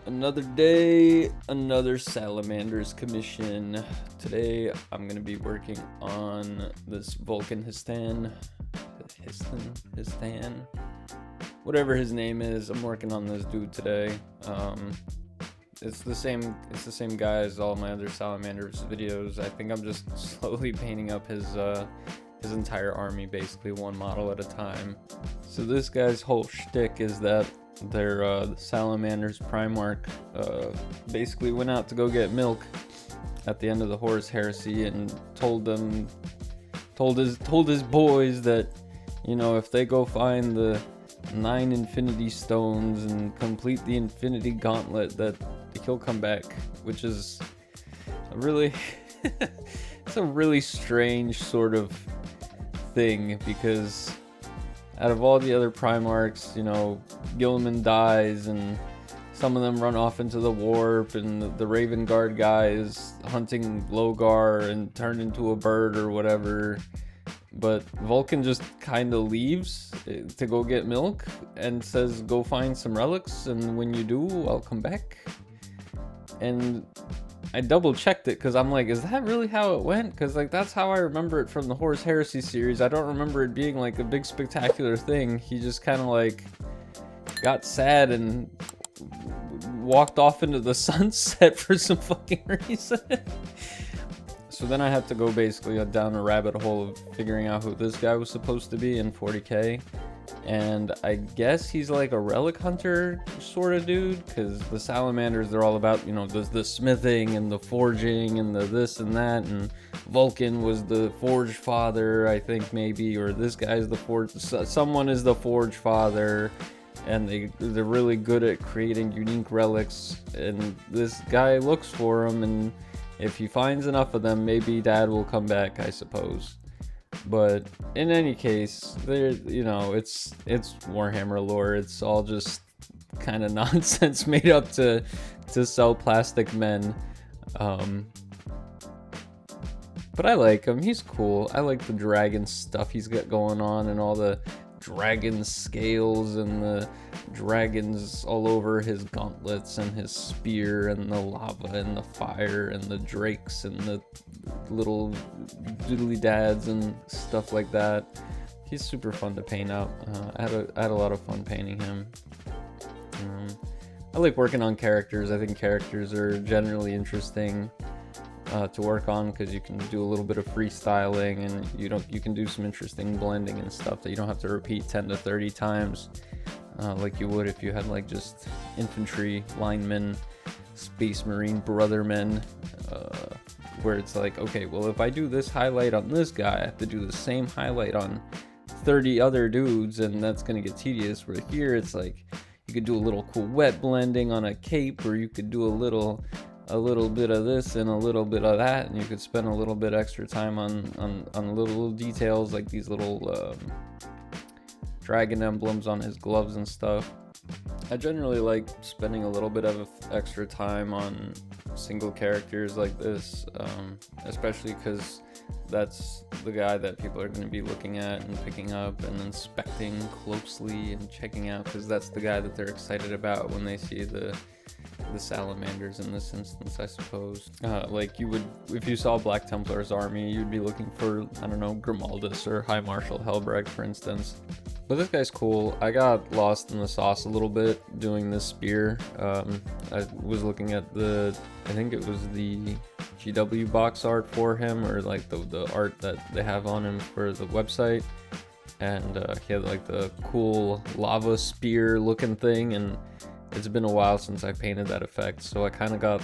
Another day, another Salamanders commission. Today I'm going to be working on this Vulkan He'stan, whatever his name is. I'm working on this dude today. It's the same guy as all my other Salamanders videos. I think I'm just slowly painting up his entire army, basically one model at a time. So this guy's whole shtick is that their Salamanders Primarch basically went out to go get milk at the end of the Horus Heresy and told his boys that, you know, if they go find the 9 Infinity Stones and complete the Infinity Gauntlet, that he'll come back, which is a really it's a really strange sort of thing, because out of all the other Primarchs, you know, Gilman dies and some of them run off into the warp, and the Raven Guard guy is hunting Logar and turned into a bird or whatever. But Vulkan just kind of leaves to go get milk and says, go find some relics, and when you do, I'll come back. And I double checked it because I'm like, is that really how it went? Because like that's how I remember it from the Horus Heresy series. I don't remember it being like a big spectacular thing. He just kind of like got sad and walked off into the sunset for some fucking reason. So then I had to go basically down a rabbit hole of figuring out who this guy was supposed to be in 40k. And I guess he's like a relic hunter sort of dude, because the Salamanders, they're all about, you know, the smithing and the forging and the this and that, and Vulkan was the Forgefather, I think, maybe, or this guy's the someone is the Forgefather, and they're really good at creating unique relics, and this guy looks for them, and if he finds enough of them, maybe Dad will come back, I suppose. But in any case, there, you know, it's Warhammer lore. It's all just kind of nonsense made up to sell plastic men. But I like him. He's cool. I like the dragon stuff he's got going on, and all the dragon scales and the dragons all over his gauntlets and his spear and the lava and the fire and the drakes and the little doodly dads and stuff like that. He's super fun to paint out. I had a lot of fun painting him. I like working on characters. I think characters are generally interesting to work on, because you can do a little bit of freestyling, and you can do some interesting blending and stuff that you don't have to repeat 10 to 30 times like you would if you had like just infantry, linemen, space marine brothermen, where it's like, okay, well, if I do this highlight on this guy, I have to do the same highlight on 30 other dudes, and that's gonna get tedious. Where here it's like you could do a little cool wet blending on a cape, or you could do a little bit of this and a little bit of that, and you could spend a little bit extra time on little details like these little dragon emblems on his gloves and stuff. I generally like spending a little bit of extra time on single characters like this, especially because that's the guy that people are going to be looking at and picking up and inspecting closely and checking out, because that's the guy that they're excited about when they see the Salamanders in this instance, I suppose. Like you would, if you saw Black Templar's army, you'd be looking for, I don't know, Grimaldus or High Marshal Helbrecht, for instance. But this guy's cool. I got lost in the sauce a little bit doing this spear. I was looking at I think it was the GW box art for him, or like the art that they have on him for the website. And he had like the cool lava spear looking thing, and it's been a while since I painted that effect, so I kind of got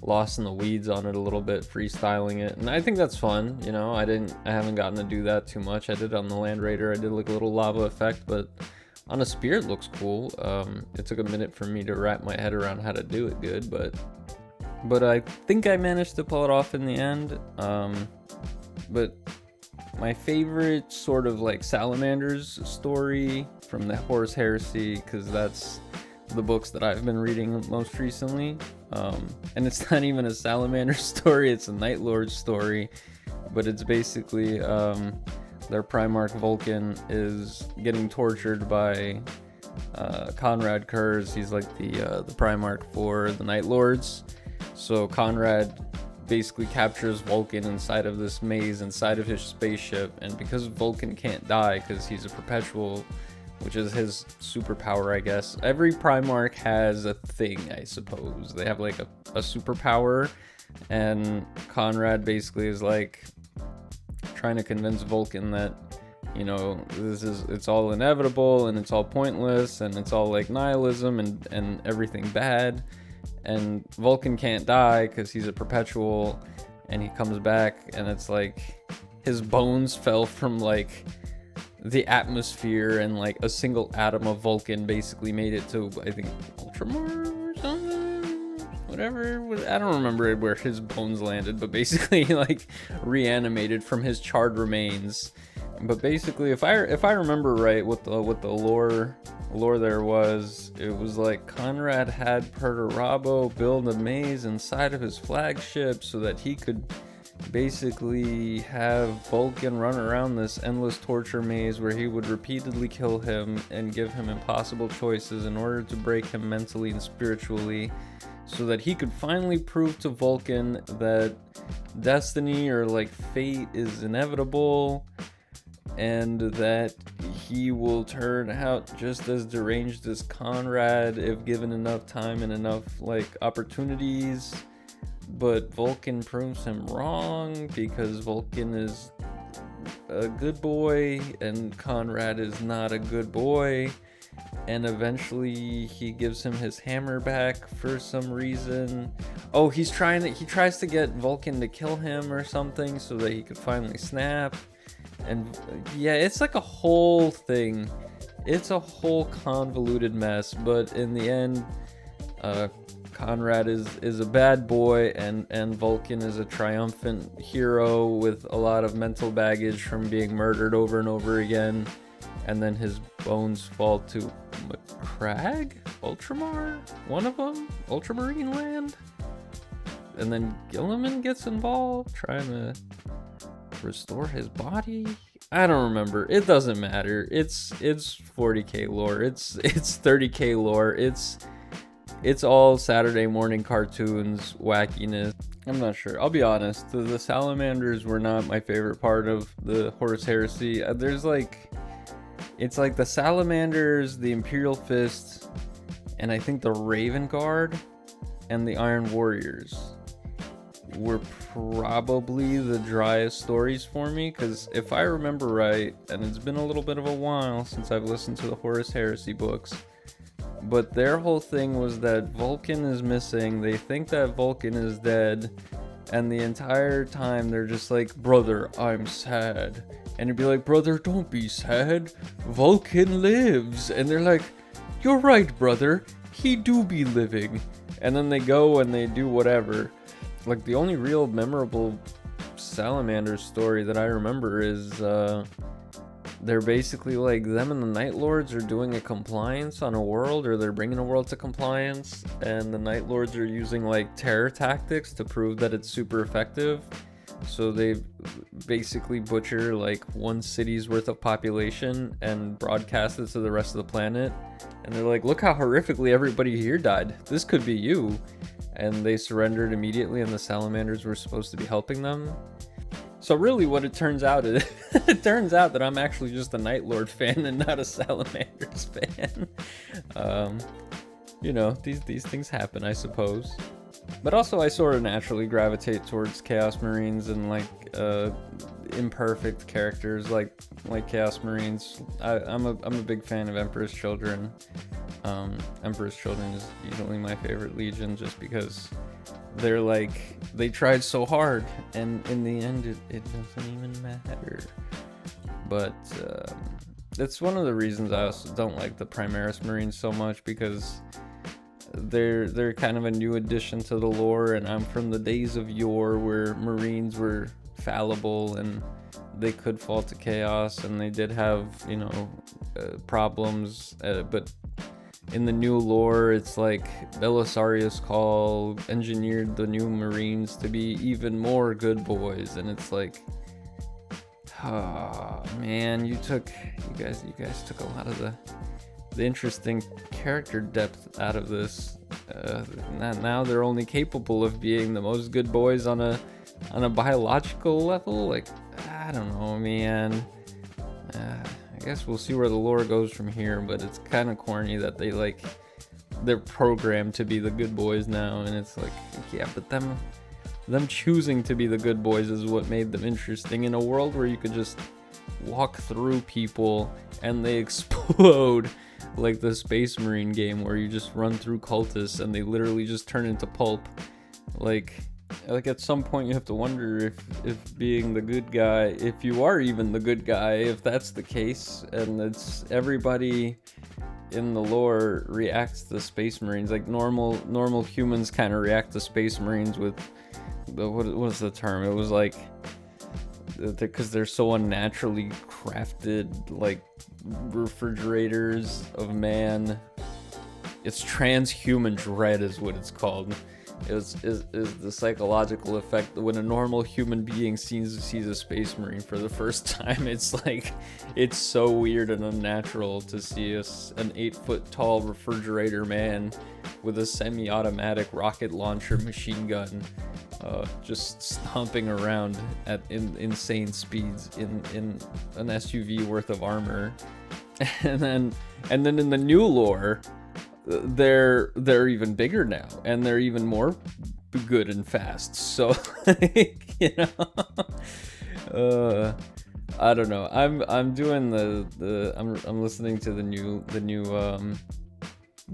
lost in the weeds on it a little bit, freestyling it, and I think that's fun. You know, I haven't gotten to do that too much. I did on the Land Raider, I did like a little lava effect, but on a spear it looks cool. It took a minute for me to wrap my head around how to do it good, but I think I managed to pull it off in the end. But my favorite sort of like Salamanders story from the Horus Heresy, because that's the books that I've been reading most recently, and it's not even a Salamander story, it's a Night Lord story, but it's basically their Primarch Vulkan is getting tortured by Konrad Curze. He's like the Primarch for the Night Lords. So Konrad basically captures Vulkan inside of this maze inside of his spaceship, and because Vulkan can't die because he's a perpetual, which is his superpower, I guess. Every Primarch has a thing, I suppose. They have like a superpower, and Konrad basically is like trying to convince Vulkan that, you know, it's all inevitable and it's all pointless and it's all like nihilism and everything bad. And Vulkan can't die because he's a perpetual, and he comes back and it's like his bones fell from like the atmosphere, and like a single atom of Vulkan basically made it to, I think, Ultramar or something, whatever. I don't remember where his bones landed, but basically like reanimated from his charred remains. But basically, if I remember right, what the lore there was, it was like Konrad had Perturabo build a maze inside of his flagship so that he could basically have Vulkan run around this endless torture maze where he would repeatedly kill him and give him impossible choices in order to break him mentally and spiritually, so that he could finally prove to Vulkan that destiny or like fate is inevitable, and that he will turn out just as deranged as Konrad if given enough time and enough like opportunities. But Vulkan proves him wrong because Vulkan is a good boy and Konrad is not a good boy. And eventually he gives him his hammer back for some reason. Oh, he tries to get Vulkan to kill him or something so that he could finally snap. And yeah, it's like a whole thing. It's a whole convoluted mess, but in the end, Konrad is a bad boy, and Vulkan is a triumphant hero with a lot of mental baggage from being murdered over and over again. And then his bones fall to Crag? Ultramar? One of them? Ultramarine land? And then Gilliman gets involved, trying to restore his body. I don't remember. It doesn't matter. It's 40k lore. It's 30k lore. It's all Saturday morning cartoons wackiness. I'm not sure. I'll be honest. The Salamanders were not my favorite part of the Horus Heresy. It's like the Salamanders, the Imperial Fist, and I think the Raven Guard and the Iron Warriors were probably the driest stories for me, because if I remember right, and it's been a little bit of a while since I've listened to the Horus Heresy books, but their whole thing was that Vulkan is missing. They think that Vulkan is dead, and the entire time they're just like, brother, I'm sad. And you'd be like, brother, don't be sad. Vulkan lives. And they're like, you're right, brother. He do be living. And then they go and they do whatever. Like, the only real memorable Salamanders story that I remember is they're basically like, them and the Night Lords are doing a compliance on a world, or they're bringing a world to compliance, and the Night Lords are using like terror tactics to prove that it's super effective. So they basically butcher like one city's worth of population and broadcast it to the rest of the planet, and they're like, look how horrifically everybody here died, this could be you. And they surrendered immediately, and the Salamanders were supposed to be helping them. So really what it turns out is, it turns out that I'm actually just a Night Lord fan and not a Salamanders fan. You know, these things happen, I suppose. But also I sort of naturally gravitate towards Chaos Marines and like imperfect characters like Chaos Marines. I'm a big fan of Emperor's Children. Emperor's Children is usually my favorite legion, just because they're like, they tried so hard, and in the end it doesn't even matter. But it's one of the reasons I also don't like the Primaris Marines so much, because they're kind of a new addition to the lore, and I'm from the days of yore where Marines were fallible and they could fall to chaos, and they did have, you know, problems, but in the new lore, it's like Belisarius Call engineered the new Marines to be even more good boys, and it's like, oh man, you guys took a lot of the interesting character depth out of this. Now they're only capable of being the most good boys on a biological level. Like, I don't know, man. I guess we'll see where the lore goes from here, but it's kind of corny that they're programmed to be the good boys now, and it's like, yeah, but them choosing to be the good boys is what made them interesting in a world where you could just walk through people and they explode, like the Space Marine game where you just run through cultists and they literally just turn into pulp. Like at some point you have to wonder if being the good guy, if you are even the good guy, if that's the case, and it's everybody in the lore reacts to Space Marines. Like normal humans kind of react to Space Marines with what was the term? It was like, because they're so unnaturally crafted, like refrigerators of man. It's transhuman dread is what it's called. Is the psychological effect when a normal human being sees a Space Marine for the first time. It's like, it's so weird and unnatural to see an 8-foot tall refrigerator man with a semi-automatic rocket launcher machine gun just stomping around at insane speeds in an SUV worth of armor. And then in the new lore, they're even bigger now, and they're even more good and fast. So, you know, I don't know. I'm doing I'm listening to the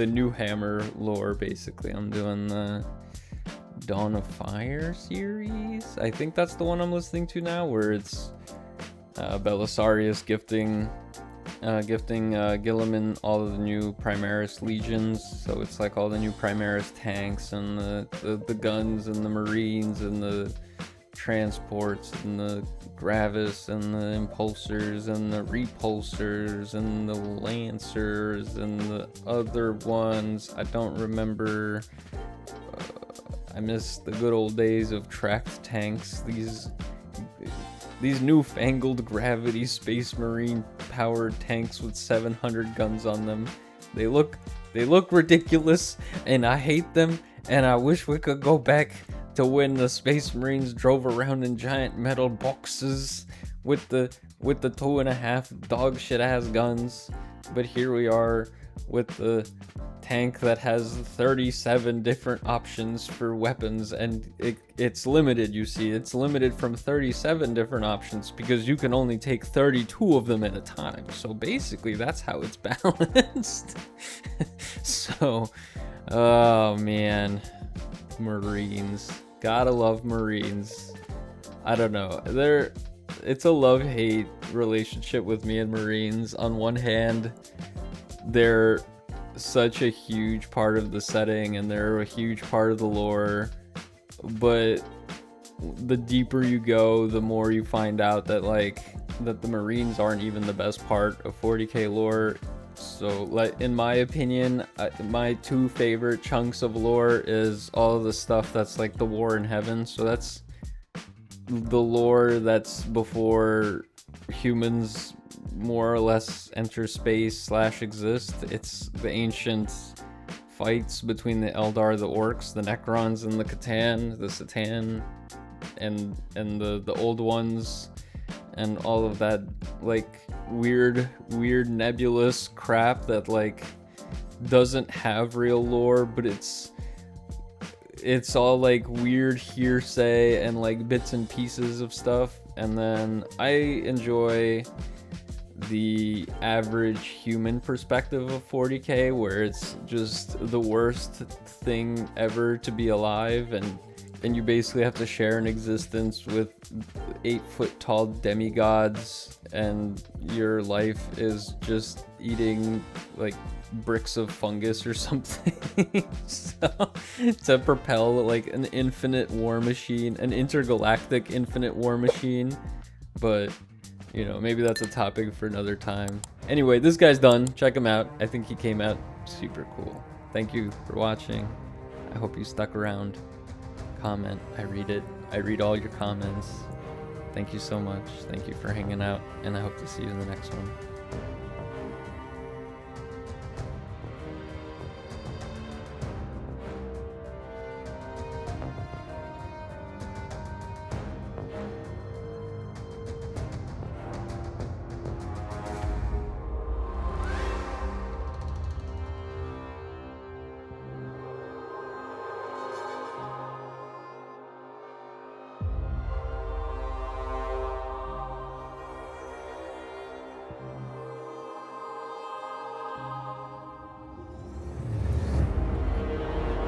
new Hammer lore. Basically, I'm doing the Dawn of Fire series. I think that's the one I'm listening to now, where it's Belisarius gifting Guilliman all of the new Primaris legions. So it's like all the new Primaris tanks and the guns and the Marines and the transports and the Gravis and the Impulsors and the Repulsors and the Lancers and the other ones. I don't remember. I miss the good old days of tracked tanks. These newfangled gravity Space Marine powered tanks with 700 guns on them. They look ridiculous, and I hate them, and I wish we could go back to when the Space Marines drove around in giant metal boxes with the 2.5 dog shit ass guns. But here we are with the tank that has 37 different options for weapons, and it's limited. You see, it's limited from 37 different options because you can only take 32 of them at a time. So basically that's how it's balanced. So, oh man, Marines, gotta love Marines. I don't know, it's a love-hate relationship with me and Marines. On one hand, they're such a huge part of the setting and they're a huge part of the lore, but the deeper you go, the more you find out that the Marines aren't even the best part of 40k lore. So, like, in my opinion, my two favorite chunks of lore is all of the stuff that's like the War in Heaven. So that's the lore that's before humans more or less enter space / exist. It's the ancient fights between the Eldar, the Orcs, the Necrons, and the Catan, the Satan, and the old ones, and all of that like weird nebulous crap that like doesn't have real lore, but it's all like weird hearsay and like bits and pieces of stuff. And then I enjoy the average human perspective of 40k, where it's just the worst thing ever to be alive, and you basically have to share an existence with 8-foot tall demigods, and your life is just eating like bricks of fungus or something. So, to propel like an infinite war machine, an intergalactic infinite war machine. But you know, maybe that's a topic for another time. Anyway, this guy's done. Check him out. I think he came out super cool. Thank you for watching. I hope you stuck around. Comment. I read it. I read all your comments. Thank you so much. Thank you for hanging out, and I hope to see you in the next one.